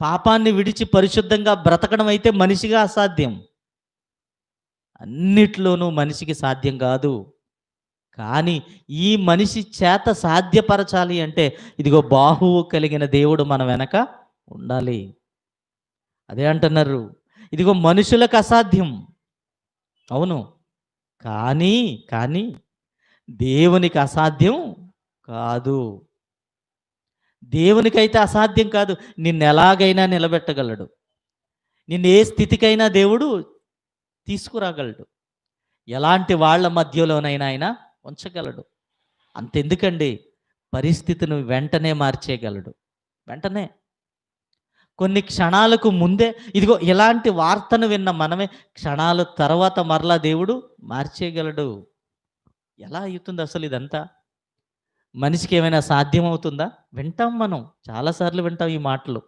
పాపాన్ని విడిచి పరిశుద్ధంగా బ్రతకడం అయితే మనిషిగా అసాధ్యం. అన్నిట్లోనూ మనిషికి సాధ్యం కాదు. కానీ ఈ మనిషి చేత సాధ్యపరచాలి అంటే ఇదిగో బాహువు కలిగిన దేవుడు మన వెనక ఉండాలి. అదే అంటున్నారు, ఇదిగో మనుషులకు అసాధ్యం. అవును. కానీ కానీ దేవునికి అసాధ్యం కాదు. దేవునికైతే అసాధ్యం కాదు. నిన్నెలాగైనా నిలబెట్టగలడు. నిన్ను ఏ స్థితికైనా దేవుడు తీసుకురాగలడు. ఎలాంటి వాళ్ళ మధ్యలోనైనా ఆయన ఉంచగలడు. అంతెందుకండి, పరిస్థితిని వెంటనే మార్చేయగలడు. వెంటనే కొన్ని క్షణాలకు ముందే ఇదిగో ఇలాంటి వార్తను విన్న మనమే క్షణాల తర్వాత మరలా దేవుడు మార్చేయగలడు. ఎలా అవుతుంది అసలు ఇదంతా? మనిషికి ఏమైనా సాధ్యమవుతుందా? వింటాం మనం. చాలాసార్లు వింటాం ఈ మాటలు.